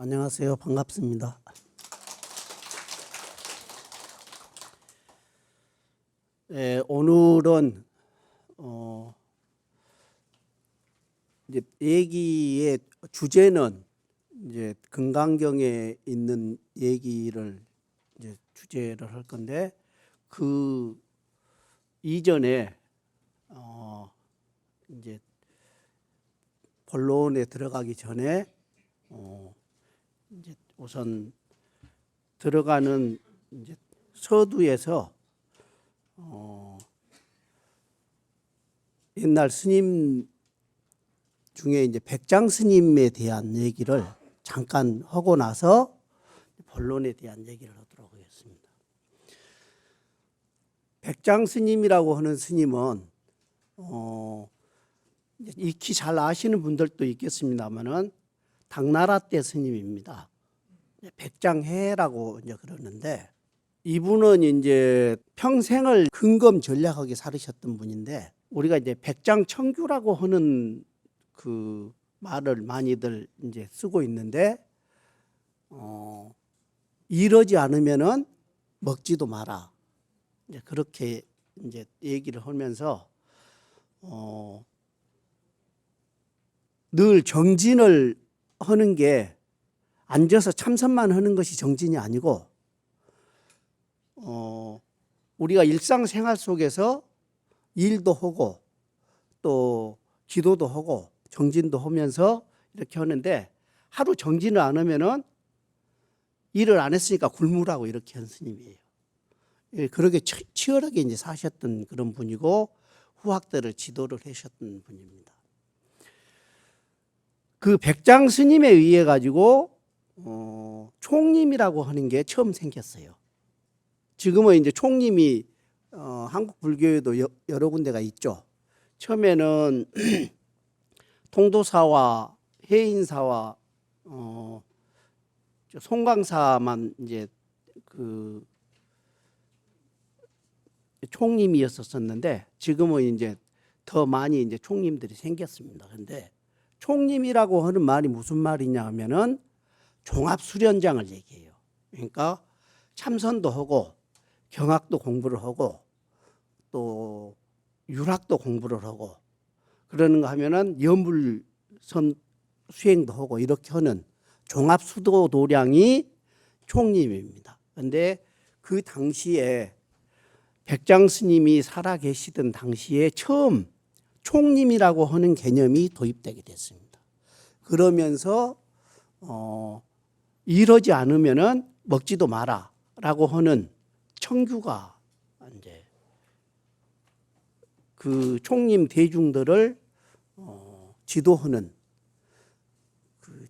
안녕하세요. 반갑습니다. 오늘은 이제 얘기의 주제는 이제 금강경에 있는 얘기를 이제 주제를 할 건데, 그 이전에 이제 본론에 들어가기 전에 이제 우선 들어가는 이제 서두에서 옛날 스님 중에 이제 백장 스님에 대한 얘기를 잠깐 하고 나서 본론에 대한 얘기를 하도록 하겠습니다. 백장 스님이라고 하는 스님은 익히 잘 아시는 분들도 있겠습니다만은 당나라 때 스님입니다. 백장해라고 이제 그러는데, 이분은 이제 평생을 근검 전략하게 살으셨던 분인데, 우리가 이제 백장청규라고 하는 그 말을 많이들 이제 쓰고 있는데, 이러지 않으면은 먹지도 마라. 이제 그렇게 이제 얘기를 하면서 늘 정진을 하는 게 앉아서 참선만 하는 것이 정진이 아니고, 우리가 일상생활 속에서 일도 하고 또 기도도 하고 정진도 하면서 이렇게 하는데, 하루 정진을 안 하면은 일을 안 했으니까 굶으라고 이렇게 한 스님이에요. 그렇게 치열하게 이제 사셨던 그런 분이고, 후학들을 지도를 하셨던 분입니다. 그 백장 스님에 의해 가지고 총림이라고 하는 게 처음 생겼어요. 지금은 이제 총림이 한국 불교에도 여러 군데가 있죠. 처음에는 통도사와 해인사와 송광사만 이제 그 총림이었었는데, 지금은 이제 더 많이 이제 총림들이 생겼습니다. 그런데 총림이라고 하는 말이 무슨 말이냐 하면은 종합수련장을 얘기해요. 그러니까 참선도 하고 경학도 공부를 하고 또 유락도 공부를 하고, 그러는가 하면은 여물선 수행도 하고 이렇게 하는 종합수도 도량이 총림입니다. 그런데 그 당시에 백장 스님이 살아 계시던 당시에 처음 총림이라고 하는 개념이 도입되게 됐습니다. 그러면서 이러지 않으면은 먹지도 마라라고 하는 청규가 이제 그 총림 대중들을 지도하는 그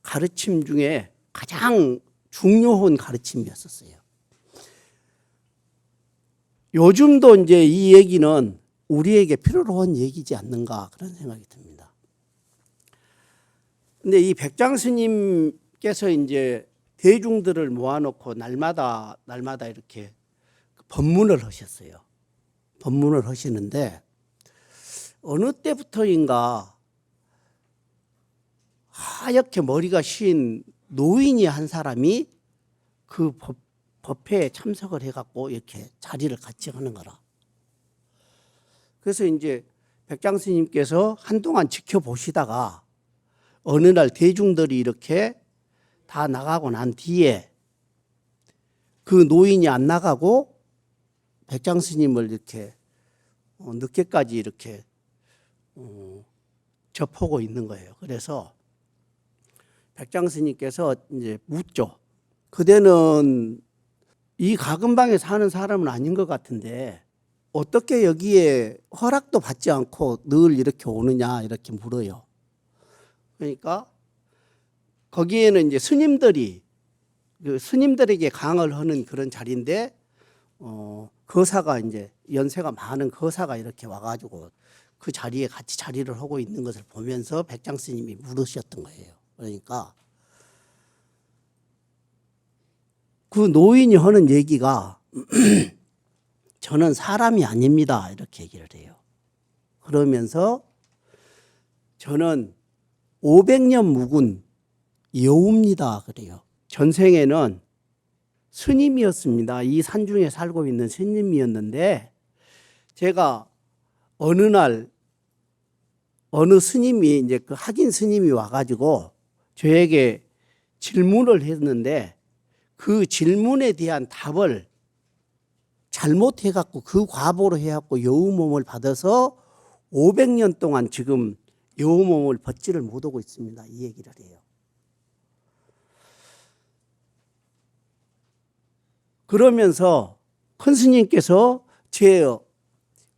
가르침 중에 가장 중요한 가르침이었었어요. 요즘도 이제 이 얘기는 우리에게 필요로 한 얘기지 않는가, 그런 생각이 듭니다. 근데 이 백장 스님께서 이제 대중들을 모아놓고 날마다 이렇게 법문을 하셨어요. 법문을 하시는데, 어느 때부터인가 하얗게 머리가 쉰 노인이 한 사람이 그 법회에 참석을 해갖고 이렇게 자리를 같이 하는 거라. 그래서 이제 백장 스님께서 한동안 지켜보시다가 어느 날 대중들이 이렇게 다 나가고 난 뒤에 그 노인이 안 나가고 백장 스님을 이렇게 늦게까지 이렇게 접하고 있는 거예요. 그래서 백장 스님께서 이제 묻죠. 그대는 이 가금방에 사는 사람은 아닌 것 같은데 어떻게 여기에 허락도 받지 않고 늘 이렇게 오느냐, 이렇게 물어요. 그러니까 거기에는 이제 스님들이 그 스님들에게 강을 하는 그런 자리인데, 거사가 이제 연세가 많은 거사가 이렇게 와가지고 그 자리에 같이 자리를 하고 있는 것을 보면서 백장 스님이 물으셨던 거예요. 그러니까 그 노인이 하는 얘기가 저는 사람이 아닙니다, 이렇게 얘기를 해요. 그러면서 저는 500년 묵은 여우입니다. 그래요. 전생에는 스님이었습니다. 이 산중에 살고 있는 스님이었는데 제가 어느 날 어느 스님이 이제 그 학인 스님이 와가지고 저에게 질문을 했는데 그 질문에 대한 답을 잘못해갖고 그 과보로 해갖고 여우 몸을 받아서 500년 동안 지금 여우 몸을 벗지를 못하고 있습니다. 이 얘기를 해요. 그러면서 큰 스님께서 제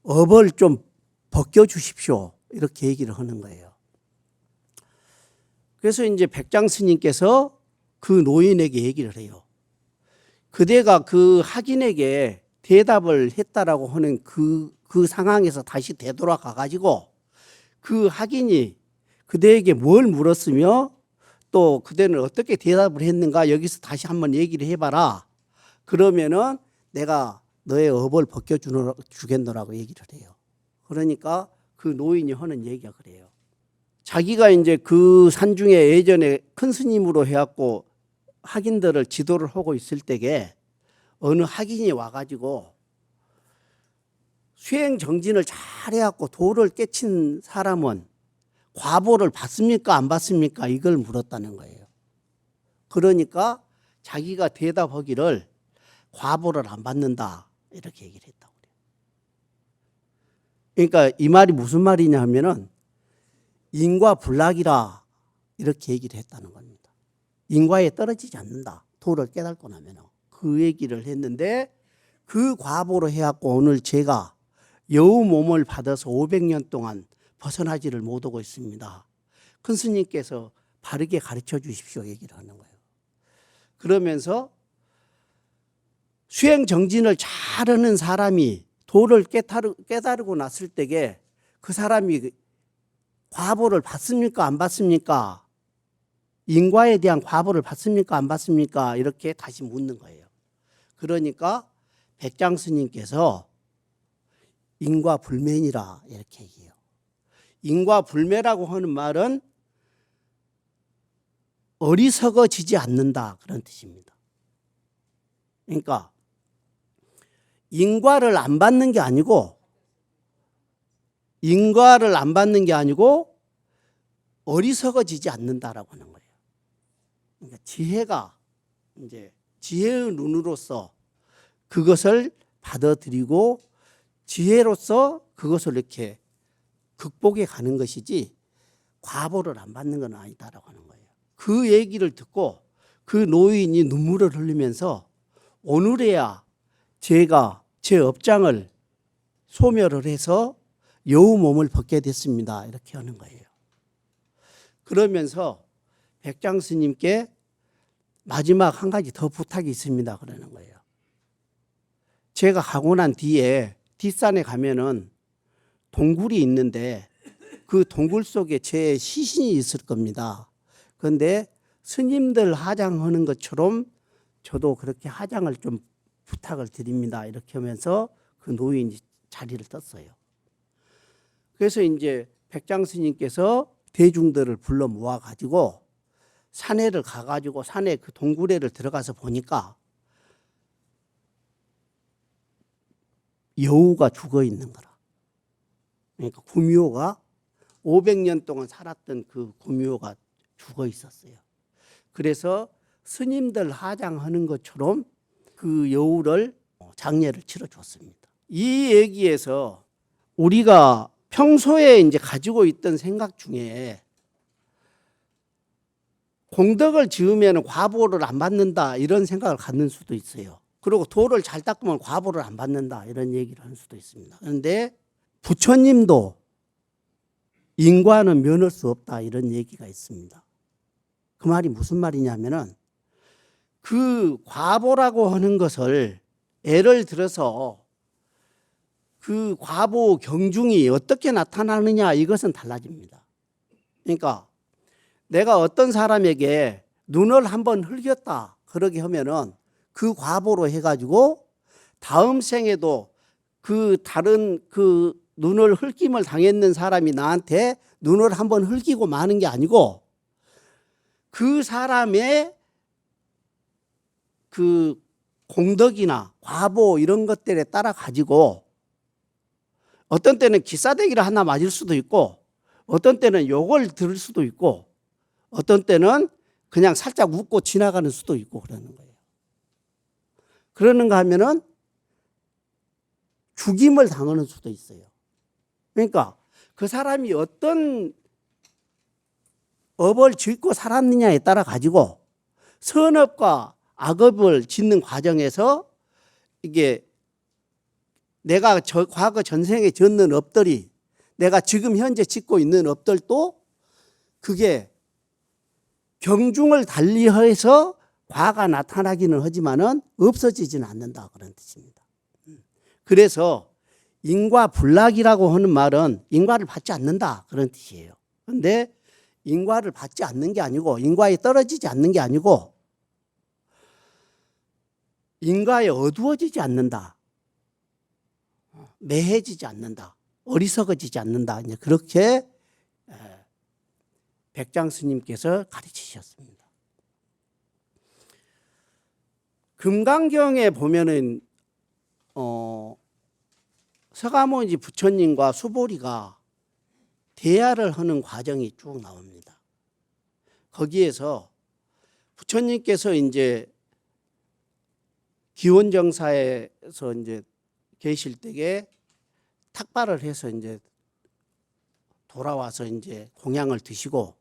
업을 좀 벗겨주십시오. 이렇게 얘기를 하는 거예요. 그래서 이제 백장 스님께서 그 노인에게 얘기를 해요. 그대가 그 학인에게 대답을 했다라고 하는 그 상황에서 다시 되돌아가 가지고 그 학인이 그대에게 뭘 물었으며 또 그대는 어떻게 대답을 했는가 여기서 다시 한번 얘기를 해봐라. 그러면은 내가 너의 업을 벗겨주겠노라고 얘기를 해요. 그러니까 그 노인이 하는 얘기가 그래요. 자기가 이제 그 산중에 예전에 큰 스님으로 해갖고 학인들을 지도를 하고 있을 때에 어느 학인이 와가지고 수행 정진을 잘 해갖고 도를 깨친 사람은 과보를 받습니까? 안 받습니까? 이걸 물었다는 거예요. 그러니까 자기가 대답하기를 과보를 안 받는다. 이렇게 얘기를 했다고 그래요. 그러니까 이 말이 무슨 말이냐 하면은 인과 불락이라 이렇게 얘기를 했다는 겁니다. 인과에 떨어지지 않는다. 도를 깨닫고 나면 그 얘기를 했는데 그 과보로 해갖고 오늘 제가 여우 몸을 받아서 500년 동안 벗어나지를 못하고 있습니다. 큰 스님께서 바르게 가르쳐 주십시오 얘기를 하는 거예요. 그러면서 수행 정진을 잘하는 사람이 도를 깨달고 났을 때에 그 사람이 과보를 받습니까? 안 받습니까? 인과에 대한 과보를 받습니까? 안 받습니까? 이렇게 다시 묻는 거예요. 그러니까 백장 스님께서 인과불매니라 이렇게 얘기해요. 인과불매라고 하는 말은 어리석어지지 않는다 그런 뜻입니다. 그러니까 인과를 안 받는 게 아니고 어리석어지지 않는다라고 하는 거예요. 그러니까 지혜가 이제 지혜의 눈으로서 그것을 받아들이고 지혜로서 그것을 이렇게 극복해 가는 것이지 과보를 안 받는 건 아니다라고 하는 거예요. 그 얘기를 듣고 그 노인이 눈물을 흘리면서 오늘에야 제가 제 업장을 소멸을 해서 여우 몸을 벗게 됐습니다. 이렇게 하는 거예요. 그러면서 백장 스님께 마지막 한 가지 더 부탁이 있습니다. 그러는 거예요. 제가 가고 난 뒤에 뒷산에 가면은 동굴이 있는데 그 동굴 속에 제 시신이 있을 겁니다. 그런데 스님들 하장하는 것처럼 저도 그렇게 하장을 좀 부탁을 드립니다. 이렇게 하면서 그 노인이 자리를 떴어요. 그래서 이제 백장 스님께서 대중들을 불러 모아 가지고 산에를 가 가지고 산에 그 동굴에를 들어가서 보니까 여우가 죽어 있는 거라. 그러니까 구미호가 500년 동안 살았던 그 구미호가 죽어 있었어요. 그래서 스님들 하장하는 것처럼 그 여우를 장례를 치러 줬습니다. 이 얘기에서 우리가 평소에 이제 가지고 있던 생각 중에 공덕을 지으면 과보를 안 받는다 이런 생각을 갖는 수도 있어요. 그리고 도를 잘 닦으면 과보를 안 받는다 이런 얘기를 할 수도 있습니다. 그런데 부처님도 인과는 면할 수 없다 이런 얘기가 있습니다. 그 말이 무슨 말이냐면은 그 과보라고 하는 것을 예를 들어서 그 과보 경중이 어떻게 나타나느냐 이것은 달라집니다. 그러니까 내가 어떤 사람에게 눈을 한번 흘겼다 그러게 하면은 그 과보로 해가지고 다음 생에도 그 다른 그 눈을 흘김을 당했는 사람이 나한테 눈을 한번 흘기고 마는 게 아니고 그 사람의 그 공덕이나 과보 이런 것들에 따라 가지고 어떤 때는 기싸대기를 하나 맞을 수도 있고 어떤 때는 욕을 들을 수도 있고 어떤 때는 그냥 살짝 웃고 지나가는 수도 있고 그러는 거예요. 그러는가 하면은 죽임을 당하는 수도 있어요. 그러니까 그 사람이 어떤 업을 짓고 살았느냐에 따라 가지고 선업과 악업을 짓는 과정에서 이게 내가 과거 전생에 짓는 업들이 내가 지금 현재 짓고 있는 업들도 그게 경중을 달리해서 과가 나타나기는 하지만은 없어지지는 않는다 그런 뜻입니다. 그래서 인과불락이라고 하는 말은 인과를 받지 않는다 그런 뜻이에요. 그런데 인과를 받지 않는 게 아니고 인과에 떨어지지 않는 게 아니고 인과에 어두워지지 않는다. 매해지지 않는다. 어리석어지지 않는다. 이제 그렇게 백장 스님께서 가르치셨습니다. 금강경에 보면은 서가모니 부처님과 수보리가 대화를 하는 과정이 쭉 나옵니다. 거기에서 부처님께서 이제 기원정사에서 이제 계실 때에 탁발을 해서 이제 돌아와서 이제 공양을 드시고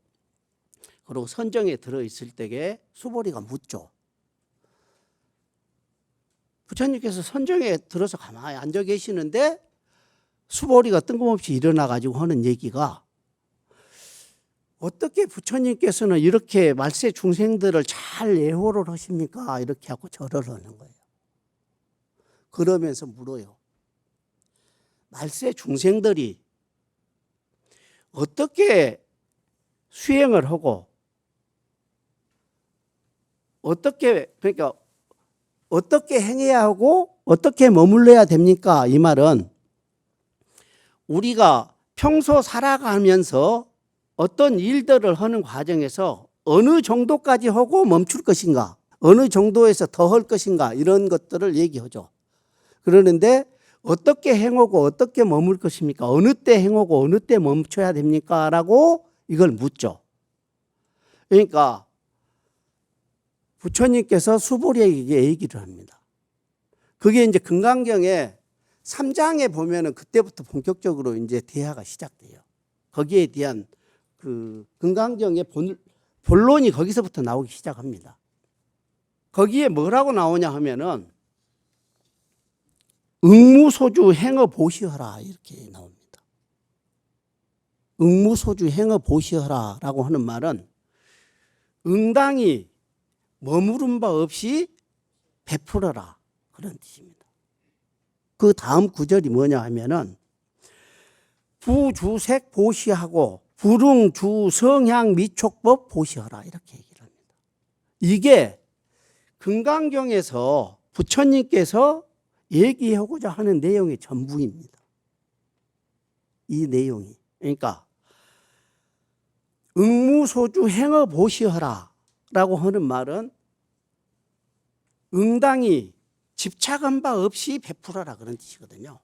그리고 선정에 들어 있을 때에 수보리가 묻죠. 부처님께서 선정에 들어서 가만히 앉아 계시는데 수보리가 뜬금없이 일어나 가지고 하는 얘기가 어떻게 부처님께서는 이렇게 말세 중생들을 잘 예호를 하십니까? 이렇게 하고 절을 하는 거예요. 그러면서 물어요. 말세 중생들이 어떻게 수행을 하고 그러니까 어떻게 행해야 하고 어떻게 머물러야 됩니까? 이 말은 우리가 평소 살아가면서 어떤 일들을 하는 과정에서 어느 정도까지 하고 멈출 것인가, 어느 정도에서 더 할 것인가 이런 것들을 얘기하죠. 그러는데 어떻게 행하고 어떻게 머물 것입니까? 어느 때 행하고 어느 때 멈춰야 됩니까? 라고 이걸 묻죠. 그러니까 부처님께서 수보리에게 얘기를 합니다. 그게 이제 금강경에 3장에 보면은 그때부터 본격적으로 이제 대화가 시작돼요. 거기에 대한 그 금강경의 본론이 거기서부터 나오기 시작합니다. 거기에 뭐라고 나오냐 하면은 응무소주 행어 보시하라 이렇게 나옵니다. 응무소주 행어 보시하라 라고 하는 말은 응당이 머무른 바 없이 베풀어라 그런 뜻입니다. 그 다음 구절이 뭐냐 하면은 부주색 보시하고 불응주 성향 미촉법 보시하라 이렇게 얘기를 합니다. 이게 금강경에서 부처님께서 얘기하고자 하는 내용의 전부입니다. 이 내용이. 그러니까 응무소주 행어 보시하라 라고 하는 말은 응당이 집착한 바 없이 베풀어라 그런 뜻이거든요.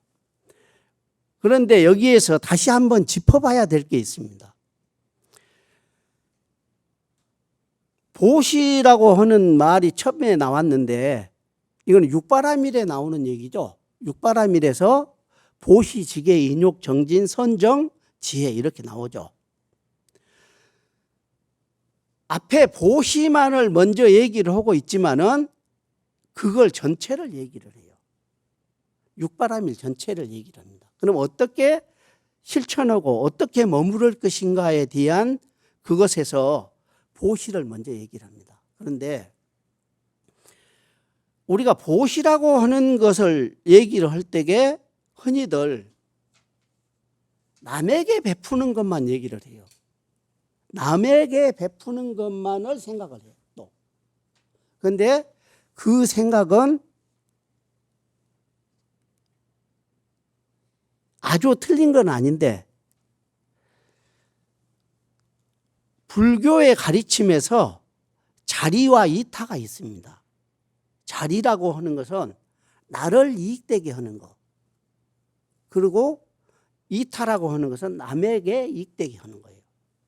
그런데 여기에서 다시 한번 짚어봐야 될 게 있습니다. 보시라고 하는 말이 처음에 나왔는데 이건 육바라밀에 나오는 얘기죠. 육바라밀에서 보시, 지계, 인욕, 정진, 선정, 지혜 이렇게 나오죠. 앞에 보시만을 먼저 얘기를 하고 있지만은 그걸 전체를 얘기를 해요. 육바라밀 전체를 얘기를 합니다. 그럼 어떻게 실천하고 어떻게 머무를 것인가에 대한 그것에서 보시를 먼저 얘기를 합니다. 그런데 우리가 보시라고 하는 것을 얘기를 할 때에 흔히들 남에게 베푸는 것만 얘기를 해요. 남에게 베푸는 것만을 생각을 해요. 또. 그런데 그 생각은 아주 틀린 건 아닌데 불교의 가르침에서 자리와 이타가 있습니다. 자리라고 하는 것은 나를 이익되게 하는 것. 그리고 이타라고 하는 것은 남에게 이익되게 하는 거예요.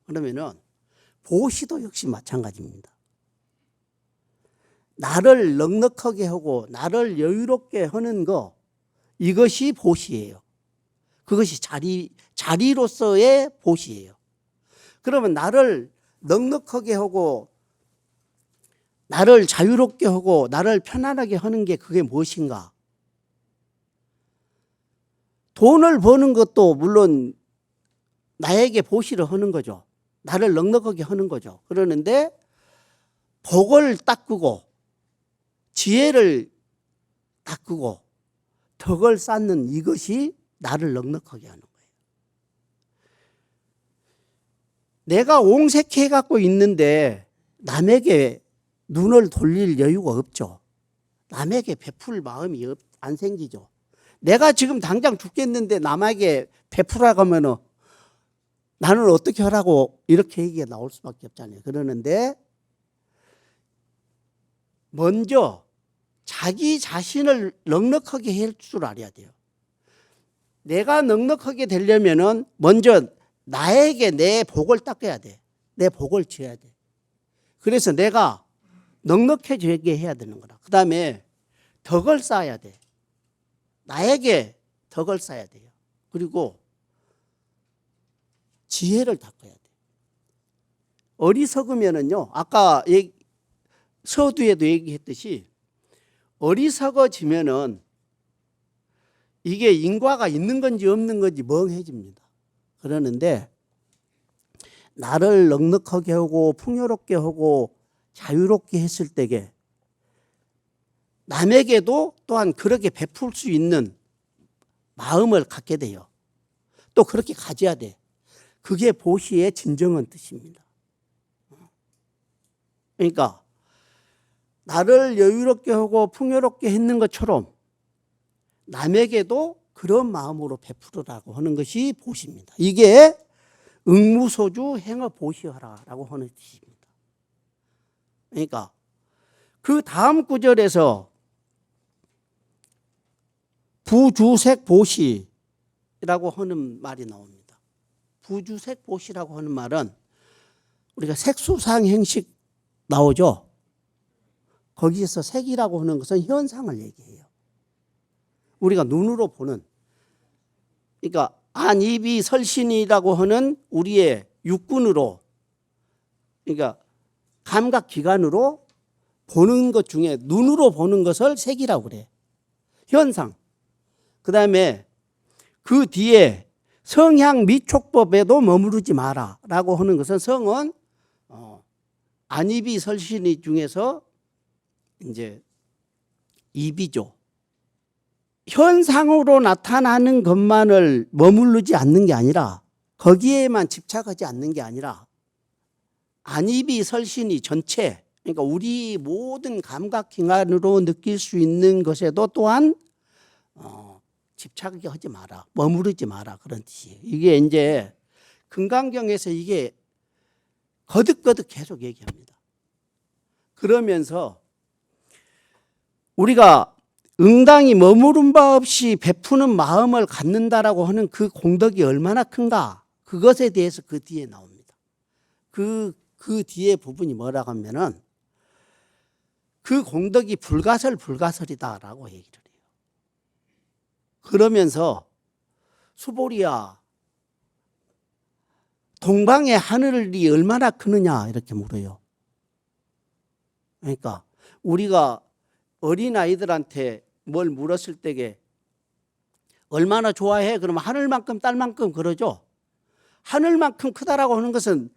그러면은 보시도 역시 마찬가지입니다. 나를 넉넉하게 하고 나를 여유롭게 하는 거, 이것이 보시예요. 그것이 자리로서의 보시예요. 그러면 나를 넉넉하게 하고 나를 자유롭게 하고 나를 편안하게 하는 게 그게 무엇인가? 돈을 버는 것도 물론 나에게 보시를 하는 거죠. 나를 넉넉하게 하는 거죠. 그러는데 복을 닦고 지혜를 닦고 덕을 쌓는 이것이 나를 넉넉하게 하는 거예요. 내가 옹색해 갖고 있는데 남에게 눈을 돌릴 여유가 없죠. 남에게 베풀 마음이 안 생기죠. 내가 지금 당장 죽겠는데 남에게 베풀라고 하면은 나는 어떻게 하라고 이렇게 얘기가 나올 수밖에 없잖아요. 그러는데 먼저 자기 자신을 넉넉하게 할 줄 알아야 돼요. 내가 넉넉하게 되려면은 먼저 나에게 내 복을 닦아야 돼. 내 복을 지어야 돼. 그래서 내가 넉넉해지게 해야 되는 거라. 그 다음에 덕을 쌓아야 돼. 나에게 덕을 쌓아야 돼요. 그리고 지혜를 닦아야 돼. 어리석으면은요, 아까 서두에도 얘기했듯이 어리석어지면은 이게 인과가 있는 건지 없는 건지 멍해집니다. 그러는데 나를 넉넉하게 하고 풍요롭게 하고 자유롭게 했을 때에 남에게도 또한 그렇게 베풀 수 있는 마음을 갖게 돼요. 또 그렇게 가져야 돼. 그게 보시의 진정한 뜻입니다. 그러니까 나를 여유롭게 하고 풍요롭게 했는 것처럼 남에게도 그런 마음으로 베풀으라고 하는 것이 보시입니다. 이게 응무소주 행어 보시하라라고 하는 뜻입니다. 그러니까 그 다음 구절에서 부주색 보시라고 하는 말이 나옵니다. 부주색 보시라고 하는 말은 우리가 색수상 행식 나오죠. 거기에서 색이라고 하는 것은 현상을 얘기해요. 우리가 눈으로 보는, 그러니까 안입이 설신이라고 하는 우리의 육군으로, 그러니까 감각기관으로 보는 것 중에 눈으로 보는 것을 색이라고 그래. 현상. 그 다음에 그 뒤에 성향 미촉법에도 머무르지 마라 라고 하는 것은 성은 안입이 설신이 중에서 이제 입이죠. 현상으로 나타나는 것만을 머무르지 않는 게 아니라 거기에만 집착하지 않는 게 아니라 안입이 설신이 전체, 그러니까 우리 모든 감각기관으로 느낄 수 있는 것에도 또한 집착하지 마라, 머무르지 마라 그런 뜻이에요. 이게 이제 금강경에서 이게 거듭거듭 계속 얘기합니다. 그러면서 우리가 응당히 머무름 바 없이 베푸는 마음을 갖는다라고 하는 그 공덕이 얼마나 큰가, 그것에 대해서 그 뒤에 나옵니다. 그 뒤에 부분이 뭐라고 하면은 그 공덕이 불가설이다라고 얘기를 해요. 그러면서 수보리야, 동방의 하늘이 얼마나 크느냐 이렇게 물어요. 그러니까 우리가 어린아이들한테 뭘 물었을 때에 얼마나 좋아해? 그러면 하늘만큼 딸만큼 그러죠. 하늘만큼 크다라고 하는 것은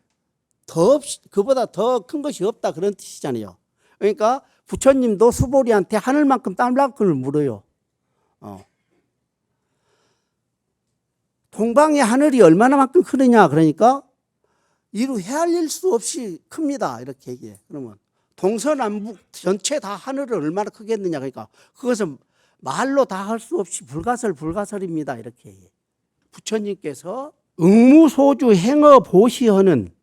그보다 더 큰 것이 없다 그런 뜻이잖아요. 그러니까 부처님도 수보리한테 하늘만큼 딸만큼을 물어요. 동방의 하늘이 얼마나만큼 크느냐 그러니까 이루 헤아릴 수 없이 큽니다 이렇게 얘기해. 그러면 동서남북 전체 다 하늘을 얼마나 크겠느냐 그러니까 그것은 말로 다 할 수 없이 불가설입니다 이렇게 얘기해. 부처님께서 응무소주 행어 보시하는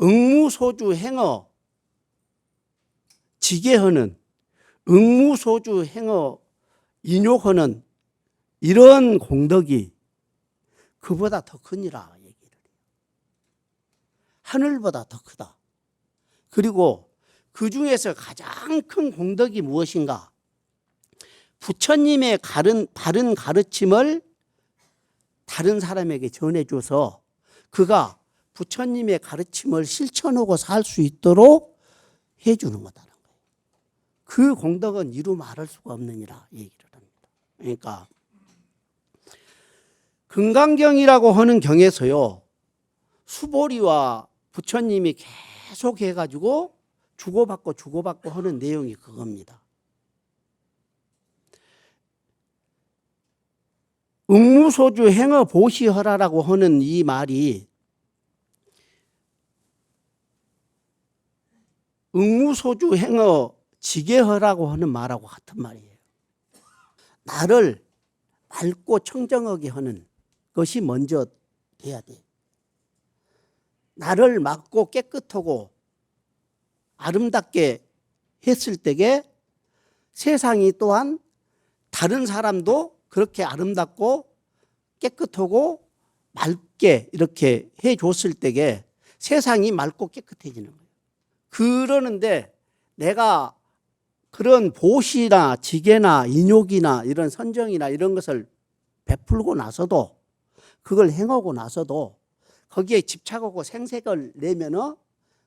응무소주 행어, 지게하는, 응무소주 행어 인욕하는 이런 공덕이 그보다 더 크니라 얘기를 해요. 하늘보다 더 크다. 그리고 그 중에서 가장 큰 공덕이 무엇인가? 부처님의 바른 가르침을 다른 사람에게 전해줘서 그가 부처님의 가르침을 실천하고 살 수 있도록 해주는 거다라는 거예요. 그 공덕은 이루 말할 수가 없느니라 얘기를 합니다. 그러니까 금강경이라고 하는 경에서요, 수보리와 부처님이 계속 해가지고 주고받고 하는 내용이 그겁니다. 응무소주 행어 보시허라라고 하는 이 말이 응무소주 행어 지게허라고 하는 말하고 같은 말이에요. 나를 맑고 청정하게 하는 것이 먼저 돼야 돼. 나를 맑고 깨끗하고 아름답게 했을 때에 세상이 또한 다른 사람도 그렇게 아름답고 깨끗하고 맑게 이렇게 해줬을 때에 세상이 맑고 깨끗해지는 거예요. 그러는데 내가 그런 보시나 지게나 인욕이나 이런 선정이나 이런 것을 베풀고 나서도, 그걸 행하고 나서도 거기에 집착하고 생색을 내면은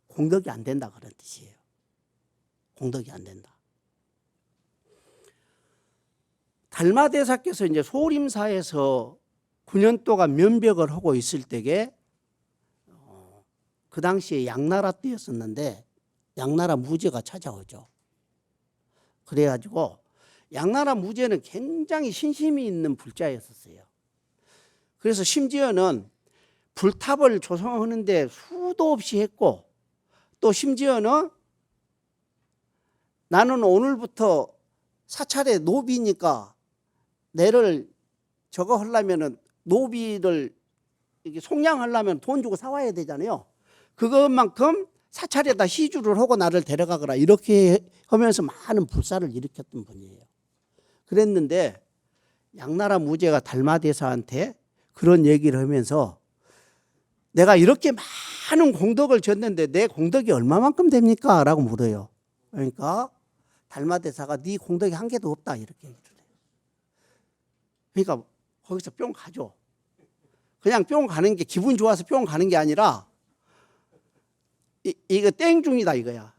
공덕이 안 된다 그런 뜻이에요. 공덕이 안 된다. 달마대사께서 이제 소림사에서 9년 동안 면벽을 하고 있을 때에 그 당시에 양나라 때였었는데 양나라 무제가 찾아오죠. 그래가지고 양나라 무제는 굉장히 신심이 있는 불자였었어요. 그래서 심지어는 불탑을 조성하는데 수도 없이 했고, 또 심지어는 나는 오늘부터 사찰의 노비니까 내를 저거 하려면은 노비를 이렇게 속량하려면 돈 주고 사와야 되잖아요. 그것만큼 사찰에다 시주를 하고 나를 데려가거라 이렇게 하면서 많은 불사를 일으켰던 분이에요. 그랬는데 양나라 무제가 달마대사한테 그런 얘기를 하면서 내가 이렇게 많은 공덕을 줬는데 내 공덕이 얼마만큼 됩니까? 라고 물어요. 그러니까 달마대사가 네 공덕이 한 개도 없다 이렇게 얘기를 해요. 그러니까 거기서 뿅 가죠. 그냥 뿅 가는 게 기분 좋아서 뿅 가는 게 아니라 이거 땡중이다 이거야.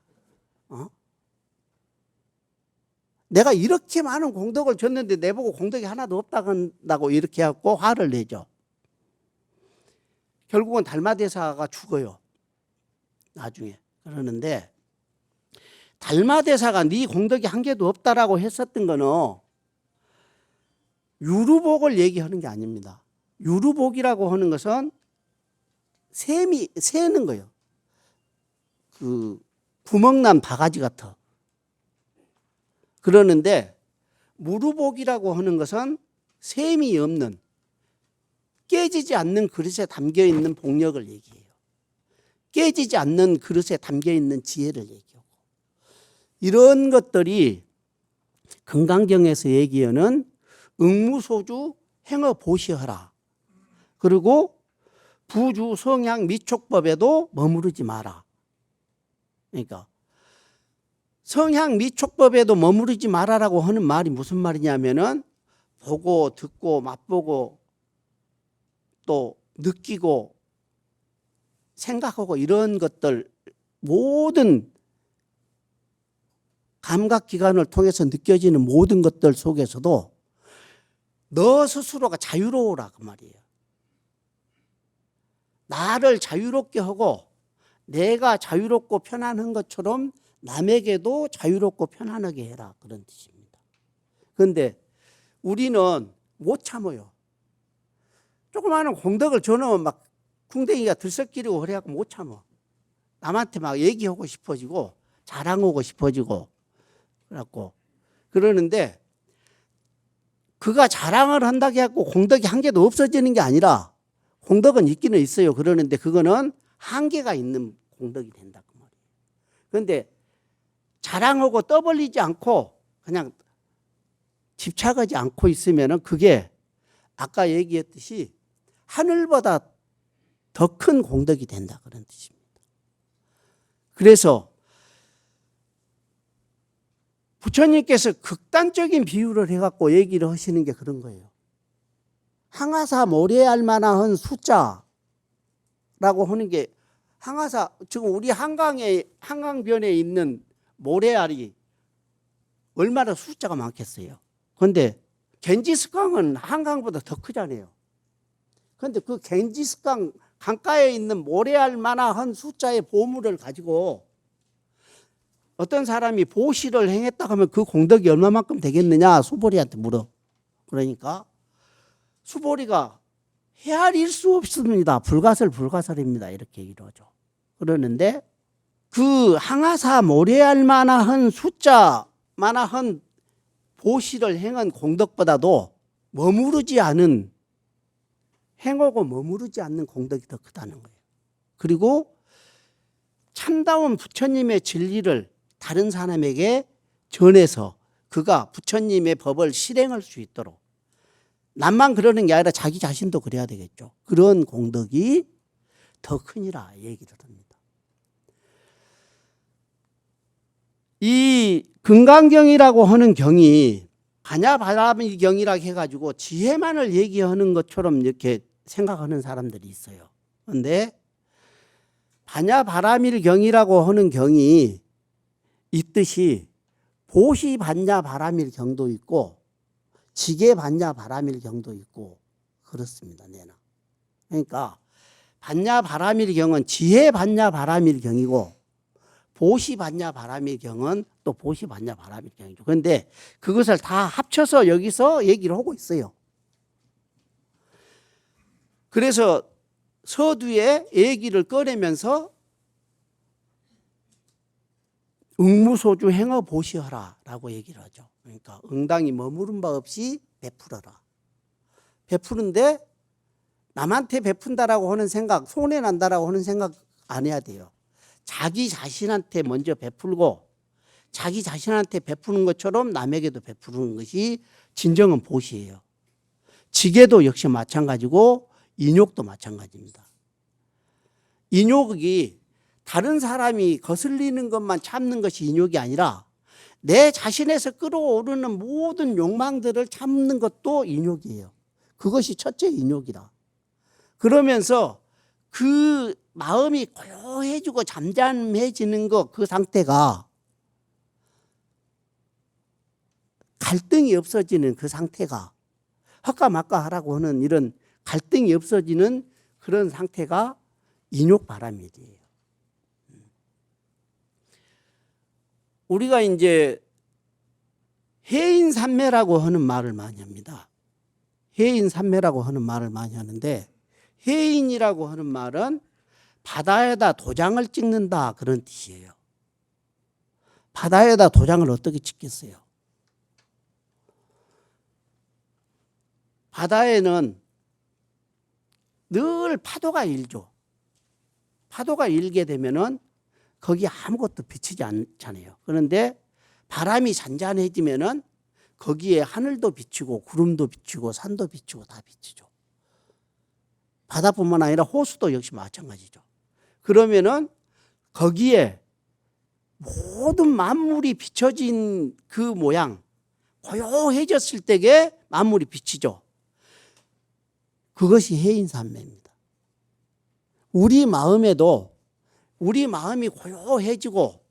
내가 이렇게 많은 공덕을 줬는데 내보고 공덕이 하나도 없다고 이렇게 하고 화를 내죠. 결국은 달마대사가 죽어요. 나중에. 그러는데 달마대사가 네 공덕이 한 개도 없다라고 했었던 거는 유루복을 얘기하는 게 아닙니다. 유루복이라고 하는 것은 새는 거예요. 그 구멍난 바가지 같아. 그러는데 무루복이라고 하는 것은 셈이 없는, 깨지지 않는 그릇에 담겨 있는 복력을 얘기해요. 깨지지 않는 그릇에 담겨 있는 지혜를 얘기하고, 이런 것들이 금강경에서 얘기하는 응무소주 행어 보시허라. 그리고 부주 성향 미촉법에도 머무르지 마라. 그러니까 성향 미촉법에도 머무르지 마라라고 하는 말이 무슨 말이냐면은 보고 듣고 맛보고 또 느끼고 생각하고 이런 것들 모든 감각기관을 통해서 느껴지는 모든 것들 속에서도 너 스스로가 자유로우라 그 말이에요. 나를 자유롭게 하고 내가 자유롭고 편안한 것처럼 남에게도 자유롭고 편안하게 해라 그런 뜻입니다. 그런데 우리는 못 참아요. 조그마한 공덕을 줘놓으면 막 궁뎅이가 들썩거리고 그래갖고 못 참아. 남한테 막 얘기하고 싶어지고 자랑하고 싶어지고 그래갖고 그러는데 그가 자랑을 한다고 해갖고 공덕이 한 개도 없어지는 게 아니라 공덕은 있기는 있어요. 그러는데 그거는 한계가 있는 공덕이 된다 그 말이에요. 그런데 자랑하고 떠벌리지 않고 그냥 집착하지 않고 있으면 그게 아까 얘기했듯이 하늘보다 더 큰 공덕이 된다 그런 뜻입니다. 그래서 부처님께서 극단적인 비유를 해갖고 얘기를 하시는 게 그런 거예요. 항아사 모래알 만한 숫자라고 하는 게 항아사 지금 우리 한강변에 있는 모래알이 얼마나 숫자가 많겠어요. 그런데 겐지스강은 한강보다 더 크잖아요. 그런데 그 겐지스강 강가에 있는 모래알만한 숫자의 보물을 가지고 어떤 사람이 보시를 행했다 하면 그 공덕이 얼마만큼 되겠느냐 수보리한테 물어. 그러니까 수보리가 헤아릴 수 없습니다. 불가설입니다. 이렇게 얘기를 하죠. 그러는데 그 항아사 모래알만한 숫자만한 보시를 행한 공덕보다도 행하고 머무르지 않는 공덕이 더 크다는 거예요. 그리고 참다운 부처님의 진리를 다른 사람에게 전해서 그가 부처님의 법을 실행할 수 있도록 남만 그러는 게 아니라 자기 자신도 그래야 되겠죠. 그런 공덕이 더 크니라 얘기를 합니다. 이 금강경이라고 하는 경이 반야바라밀 경이라고 해가지고 지혜만을 얘기하는 것처럼 이렇게 생각하는 사람들이 있어요. 그런데 반야바라밀 경이라고 하는 경이 있듯이 보시 반야바라밀 경도 있고 지계 반야바라밀 경도 있고 그렇습니다. 그러니까 반야바라밀 경은 지혜 반야바라밀 경이고 보시 반야바라밀 경은 또 보시 반야바라밀 경이죠. 그런데 그것을 다 합쳐서 여기서 얘기를 하고 있어요. 그래서 서두에 얘기를 꺼내면서 응무소주 행어 보시하라 라고 얘기를 하죠. 그러니까 응당이 머무른 바 없이 베풀어라. 베푸는데 남한테 베푼다라고 하는 생각, 손해난다라고 하는 생각 안 해야 돼요. 자기 자신한테 먼저 베풀고 자기 자신한테 베푸는 것처럼 남에게도 베푸는 것이 진정한 보시예요. 지게도 역시 마찬가지고 인욕도 마찬가지입니다. 인욕이 다른 사람이 거슬리는 것만 참는 것이 인욕이 아니라 내 자신에서 끌어오르는 모든 욕망들을 참는 것도 인욕이에요. 그것이 첫째 인욕이라. 그러면서 그 마음이 고요해지고 잠잠해지는 것, 그 상태가 갈등이 없어지는 그 상태가 헛가 막가 하라고 하는 이런 갈등이 없어지는 그런 상태가 인욕바라밀이에요. 우리가 이제 해인산매라고 하는 말을 많이 합니다. 해인산매라고 하는 말을 많이 하는데 해인이라고 하는 말은 바다에다 도장을 찍는다 그런 뜻이에요. 바다에다 도장을 어떻게 찍겠어요? 바다에는 늘 파도가 일죠. 파도가 일게 되면은 거기 아무것도 비치지 않잖아요. 그런데 바람이 잔잔해지면은 거기에 하늘도 비치고 구름도 비치고 산도 비치고 다 비치죠. 바다뿐만 아니라 호수도 역시 마찬가지죠. 그러면은 거기에 모든 만물이 비춰진 그 모양, 고요해졌을 때에 만물이 비치죠. 그것이 해인산매입니다. 우리 마음에도 우리 마음이 고요해지고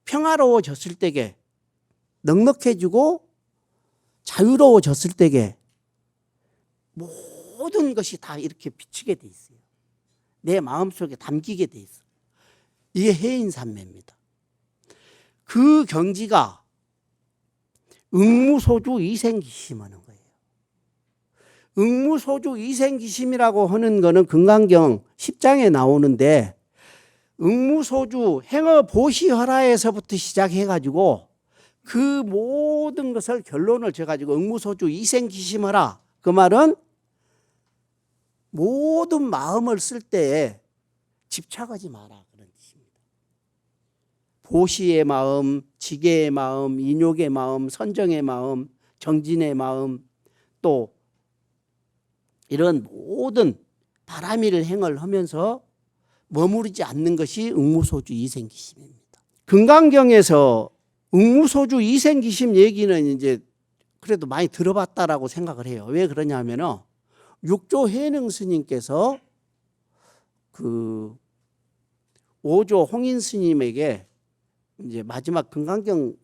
평화로워졌을 때에 넉넉해지고 자유로워졌을 때에 모든 것이 다 이렇게 비치게 돼 있어요. 내 마음속에 담기게 돼 있어요. 이게 해인산매입니다. 그 경지가 응무소주 이생기심하는 거예요. 응무소주 이생기심이라고 하는 거는 금강경 10장에 나오는데 응무소주 행어보시허라에서부터 시작해가지고 그 모든 것을 결론을 져가지고 응무소주 이생기심하라. 그 말은 모든 마음을 쓸 때에 집착하지 마라 그런 뜻입니다. 보시의 마음, 지계의 마음, 인욕의 마음, 선정의 마음, 정진의 마음, 또 이런 모든 바람이를 행을 하면서 머무르지 않는 것이 응무소주 이생기심입니다. 금강경에서 응무소주 이생기심 얘기는 이제 그래도 많이 들어봤다라고 생각을 해요. 왜 그러냐면은 육조 해능 스님께서 그 5조 홍인 스님에게 이제 마지막 금강경을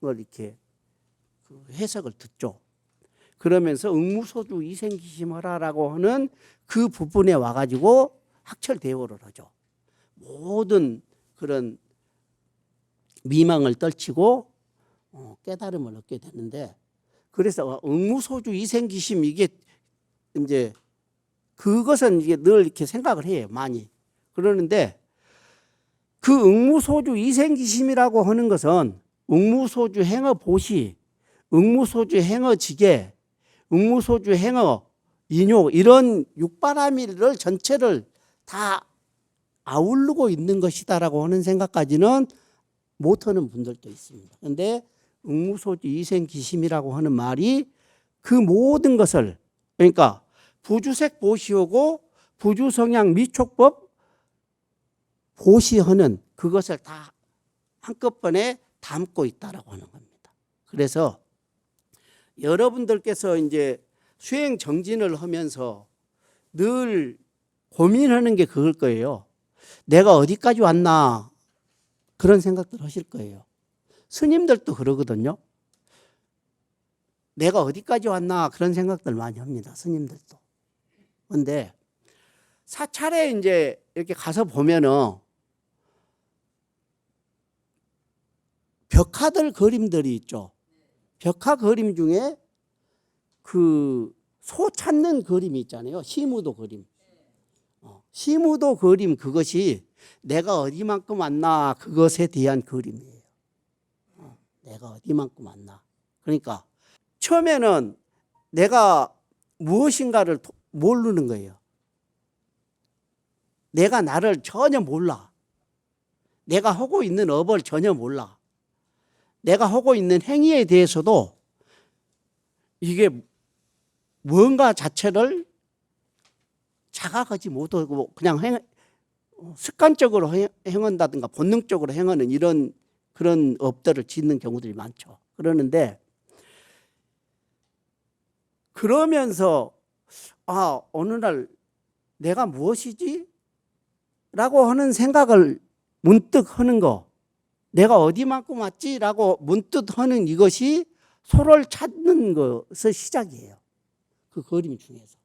이렇게 해석을 듣죠. 그러면서 응무소주 이생기심하라라고 하는 그 부분에 와가지고 학철대오를 하죠. 모든 그런 미망을 떨치고 깨달음을 얻게 되는데, 그래서 응무소주 이생기심 이게 이제 그것은 이게 늘 이렇게 생각을 해요. 많이. 그러는데 그 응무소주 이생기심이라고 하는 것은 응무소주 행어 보시, 응무소주 행어 지계, 응무소주 행어 인욕 이런 육바라밀을 전체를 다 아우르고 있는 것이다라고 하는 생각까지는 못하는 분들도 있습니다. 그런데 응무소주 이생기심이라고 하는 말이 그 모든 것을, 그러니까 부주색 보시오고 부주성향 미촉법 보시하는 그것을 다 한꺼번에 담고 있다라고 하는 겁니다. 그래서 여러분들께서 이제 수행 정진을 하면서 늘 고민하는 게 그걸 거예요. 내가 어디까지 왔나 그런 생각들 하실 거예요. 스님들도 그러거든요. 내가 어디까지 왔나 그런 생각들 많이 합니다. 스님들도. 그런데 사찰에 이제 이렇게 가서 보면은 벽화들 그림들이 있죠. 벽화 그림 중에 그 소 찾는 그림이 있잖아요. 시무도 그림. 시무도 그림 그것이 내가 어디만큼 왔나 그것에 대한 그림이에요. 내가 어디만큼 왔나. 그러니까 처음에는 내가 무엇인가를 모르는 거예요. 내가 나를 전혀 몰라. 내가 하고 있는 업을 전혀 몰라. 내가 하고 있는 행위에 대해서도 이게 뭔가 자체를 자각하지 못하고 그냥 습관적으로 행한다든가 본능적으로 행하는 이런 그런 업들을 짓는 경우들이 많죠. 그러는데 그러면서 어느 날 내가 무엇이지? 라고 하는 생각을 문득 하는 거, 내가 어디만큼 왔지? 라고 문득 하는 이것이 소를 찾는 것의 시작이에요. 그 그림 중에서.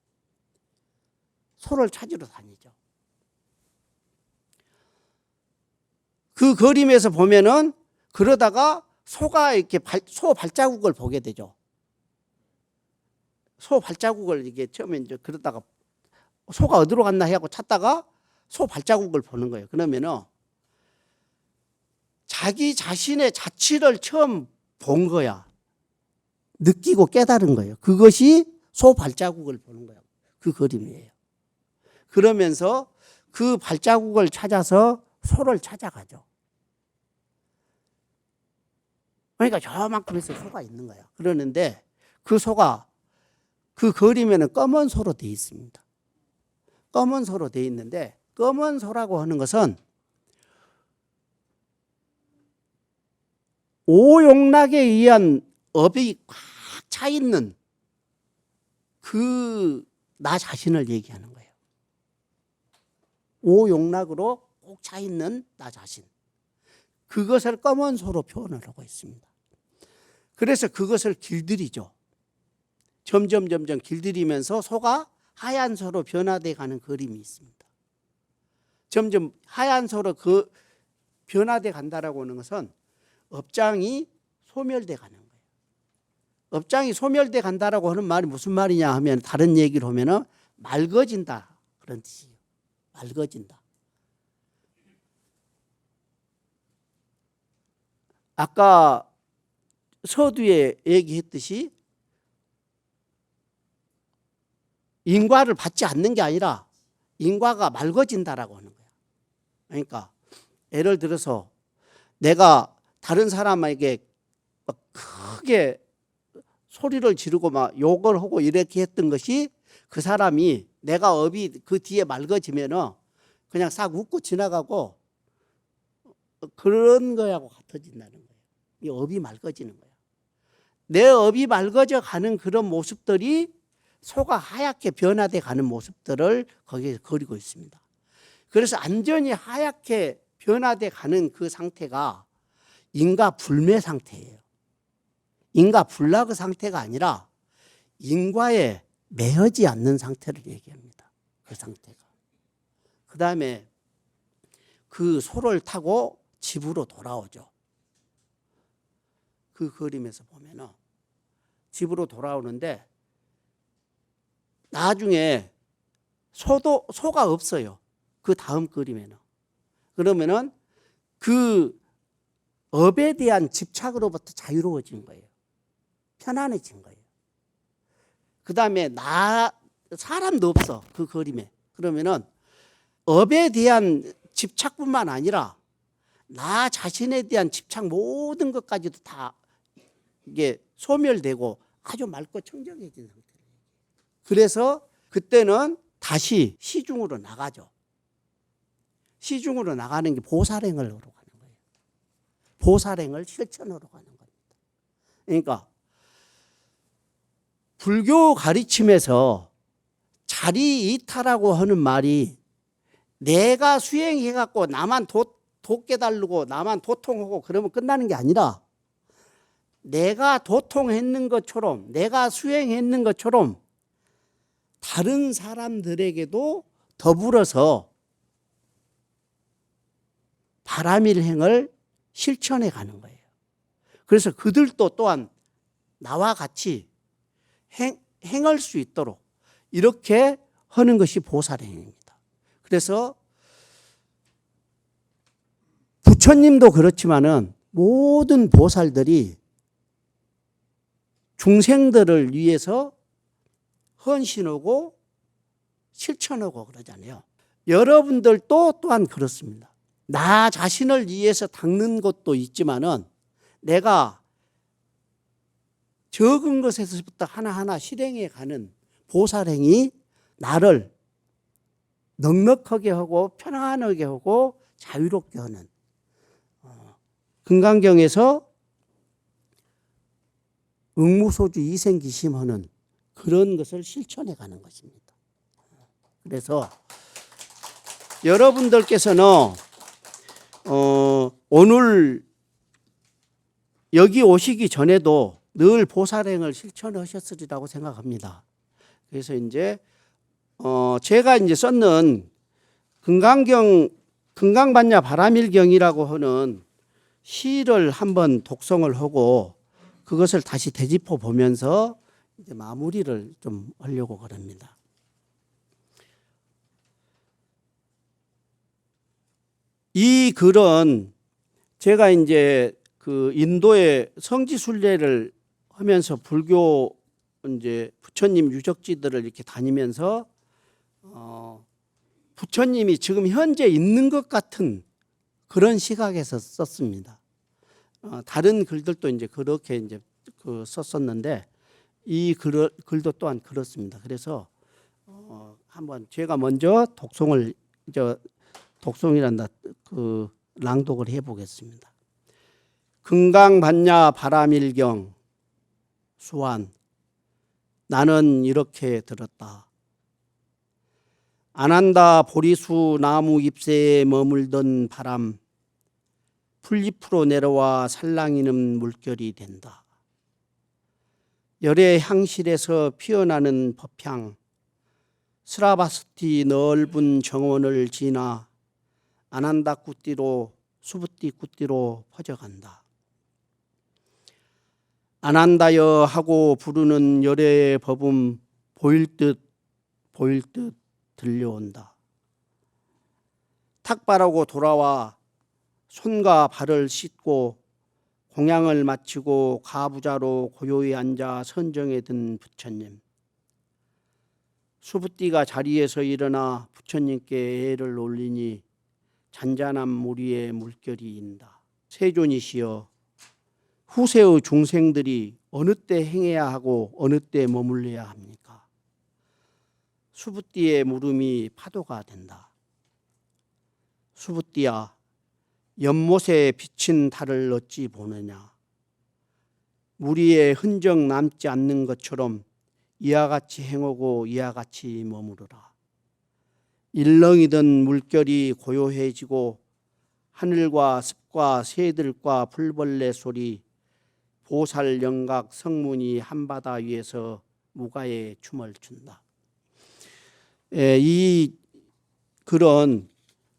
소를 찾으러 다니죠. 그 그림에서 보면은 그러다가 소가 이렇게 소 발자국을 보게 되죠. 소 발자국을 이게 처음에 이제 그러다가 소가 어디로 갔나 하고 찾다가 소 발자국을 보는 거예요. 그러면은 자기 자신의 자취를 처음 본 거야. 느끼고 깨달은 거예요. 그것이 소 발자국을 보는 거예요. 그 그림이에요. 그러면서 그 발자국을 찾아서 소를 찾아가죠. 그러니까 저만큼에서 소가 있는 거예요. 그러는데 그 소가 그 그림에는 검은 소로 되어 있습니다. 검은 소로 되어 있는데 검은 소라고 하는 것은 오용락에 의한 업이 꽉 차 있는 그 나 자신을 얘기하는 거예요. 오용락으로 꼭 차 있는 나 자신. 그것을 검은 소로 표현을 하고 있습니다. 그래서 그것을 길들이죠. 점점 길들이면서 소가 하얀 소로 변화돼 가는 그림이 있습니다. 점점 하얀 소로 그 변화돼 간다라고 하는 것은 업장이 소멸돼 가는 거예요. 업장이 소멸돼 간다라고 하는 말이 무슨 말이냐 하면 다른 얘기를 하면은 맑아진다 그런 뜻이에요. 맑아진다. 아까 서두에 얘기했듯이 인과를 받지 않는 게 아니라 인과가 맑아진다라고 하는 거예요. 그러니까 예를 들어서 내가 다른 사람에게 막 크게 소리를 지르고 막 욕을 하고 이렇게 했던 것이 그 사람이 내가 업이 그 뒤에 맑아지면은 그냥 싹 웃고 지나가고 그런 거하고 같아진다는 거예요. 이 업이 맑아지는 거예요. 내 업이 맑아져 가는 그런 모습들이 소가 하얗게 변화돼 가는 모습들을 거기에 그리고 있습니다. 그래서 완전히 하얗게 변화돼 가는 그 상태가 인과 불매 상태예요. 인과 불락의 상태가 아니라 인과에 매여지 않는 상태를 얘기합니다. 그 상태가. 그 다음에 그 소를 타고 집으로 돌아오죠. 그 그림에서 보면은 집으로 돌아오는데 나중에 소가 없어요. 그 다음 그림에는. 그러면은 그 업에 대한 집착으로부터 자유로워진 거예요. 편안해진 거예요. 그 다음에 사람도 없어. 그 그림에. 그러면은 업에 대한 집착뿐만 아니라 나 자신에 대한 집착 모든 것까지도 다 이게 소멸되고 아주 맑고 청정해진 상태예요. 그래서 그때는 다시 시중으로 나가죠. 시중으로 나가는 게 보살행을 하러 가는 거예요. 보살행을 실천하러 가는 겁니다. 그러니까 불교 가르침에서 자리이타라고 하는 말이 내가 수행해갖고 나만 깨달고 나만 도통하고 그러면 끝나는 게 아니라 내가 도통했는 것처럼 내가 수행했는 것처럼 다른 사람들에게도 더불어서 바라밀행을 실천해 가는 거예요. 그래서 그들도 또한 나와 같이 행할 수 있도록 이렇게 하는 것이 보살행입니다. 그래서 부처님도 그렇지만은 모든 보살들이 중생들을 위해서 헌신하고 실천하고 그러잖아요. 여러분들도 또한 그렇습니다. 나 자신을 위해서 닦는 것도 있지만은 내가 적은 것에서부터 하나하나 실행해 가는 보살행이 나를 넉넉하게 하고 편안하게 하고 자유롭게 하는 금강경에서 응무소주 이생기심하는 그런 것을 실천해 가는 것입니다. 그래서 여러분들께서는 오늘 여기 오시기 전에도 늘 보살행을 실천하셨으리라고 생각합니다. 그래서 이제 제가 이제 썼는 금강반야 바라밀경이라고 하는 시를 한번 독송을 하고 그것을 다시 되짚어 보면서 이제 마무리를 좀 하려고 그럽니다. 이 글은 제가 이제 그 인도의 성지순례를 하면서 불교 이제 부처님 유적지들을 이렇게 다니면서 부처님이 지금 현재 있는 것 같은 그런 시각에서 썼습니다. 다른 글들도 이제 그렇게 이제 썼었는데 이 글도 또한 그렇습니다. 그래서 한번 제가 먼저 독송이란다 랑독을 해보겠습니다. 금강반야 바라밀경 수완 나는 이렇게 들었다. 안한다 보리수 나무 잎새에 머물던 바람 풀잎으로 내려와 살랑이는 물결이 된다. 열의 향실에서 피어나는 법향 스라바스티 넓은 정원을 지나 안한다 굿띠로 수부띠 굿띠로 퍼져간다. 안한다여 하고 부르는 열의 법음 보일 듯 들려온다. 탁발하고 돌아와 손과 발을 씻고 공양을 마치고 가부좌로 고요히 앉아 선정에 든 부처님. 수부띠가 자리에서 일어나 부처님께 애를 올리니 잔잔한 물 위에 물결이 인다. 세존이시여 후세의 중생들이 어느 때 행해야 하고 어느 때 머물러야 합니까? 수부띠의 물음이 파도가 된다. 수부띠야 연못에 비친 달을 어찌 보느냐. 무리의 흔적 남지 않는 것처럼 이와 같이 행하고 이와 같이 머무르라. 일렁이던 물결이 고요해지고 하늘과 습과 새들과 풀벌레 소리 보살 영각 성문이 한바다 위에서 무가의 춤을 춘다. 이 그런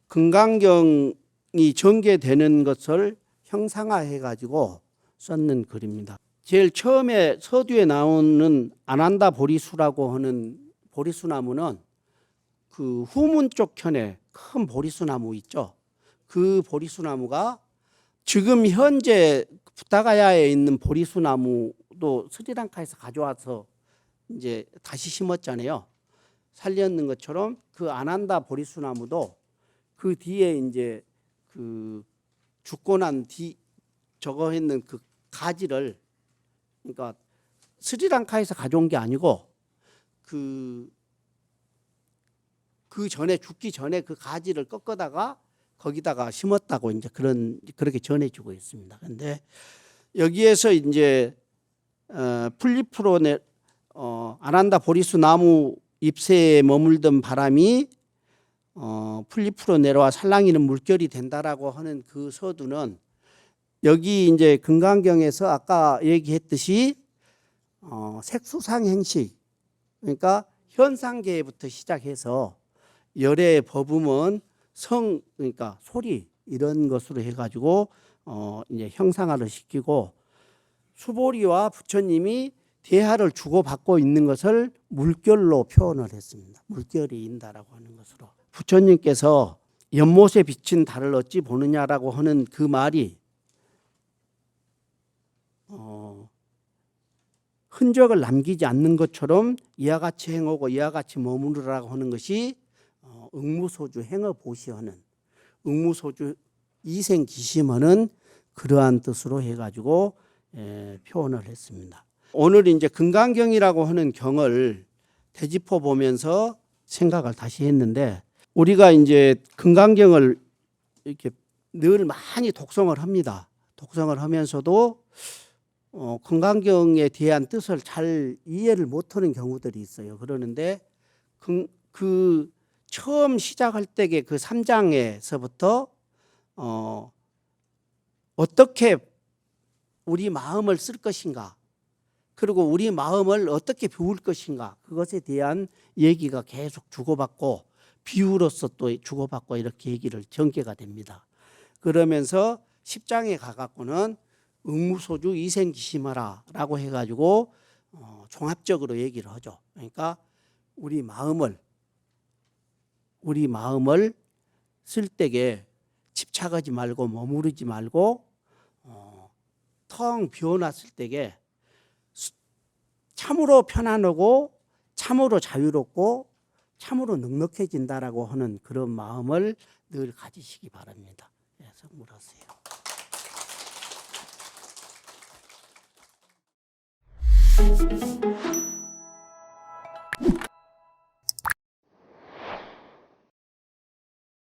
금강경이 전개되는 것을 형상화해 가지고 썼는 글입니다. 제일 처음에 서두에 나오는 아난다 보리수라고 하는 보리수나무는 그 후문 쪽 편에 큰 보리수나무 있죠. 그 보리수나무가 지금 현재 부타가야에 있는 보리수나무도 스리랑카에서 가져와서 이제 다시 심었잖아요. 살렸는 것처럼 그 아난다 보리수나무도 그 뒤에 이제 그 죽고 난 뒤 저거 했는 그 가지를 그러니까 스리랑카에서 가져온 게 아니고 그 전에 죽기 전에 그 가지를 꺾어다가 거기다가 심었다고 이제 그렇게 전해주고 있습니다. 그런데 여기에서 이제 풀잎으로 아난다 보리수 나무 잎새에 머물던 바람이 풀잎으로 내려와 살랑이는 물결이 된다라고 하는 그 서두는 여기 이제 금강경에서 아까 얘기했듯이 색수상행식 그러니까 현상계부터 시작해서 열의 법음은 성 그러니까 소리 이런 것으로 해가지고 이제 형상화를 시키고 수보리와 부처님이 대화를 주고받고 있는 것을 물결로 표현을 했습니다. 물결이 인다라고 하는 것으로 부처님께서 연못에 비친 달을 어찌 보느냐라고 하는 그 말이 흔적을 남기지 않는 것처럼 이와 같이 행하고 이와 같이 머무르라고 하는 것이 응무소주 행어보시하는 응무소주 이생기심하는 그러한 뜻으로 해가지고 표현을 했습니다. 오늘 이제 금강경이라고 하는 경을 되짚어 보면서 생각을 다시 했는데 우리가 이제 금강경을 이렇게 늘 많이 독송을 합니다. 독송을 하면서도 금강경에 대한 뜻을 잘 이해를 못하는 경우들이 있어요. 그러는데 그 처음 시작할 때의 그 3장에서부터 어떻게 우리 마음을 쓸 것인가 그리고 우리 마음을 어떻게 비울 것인가 그것에 대한 얘기가 계속 주고받고 비유로서 또 주고받고 이렇게 얘기를 전개가 됩니다. 그러면서 10장에 가갖고는 응무소주 이생기심하라 라고 해가지고 종합적으로 얘기를 하죠. 그러니까 우리 마음을 쓸 때에 집착하지 말고 머무르지 말고 텅 비워놨을 때에 참으로 편안하고 참으로 자유롭고 참으로 넉넉해진다라고 하는 그런 마음을 늘 가지시기 바랍니다. 네, 선물하세요.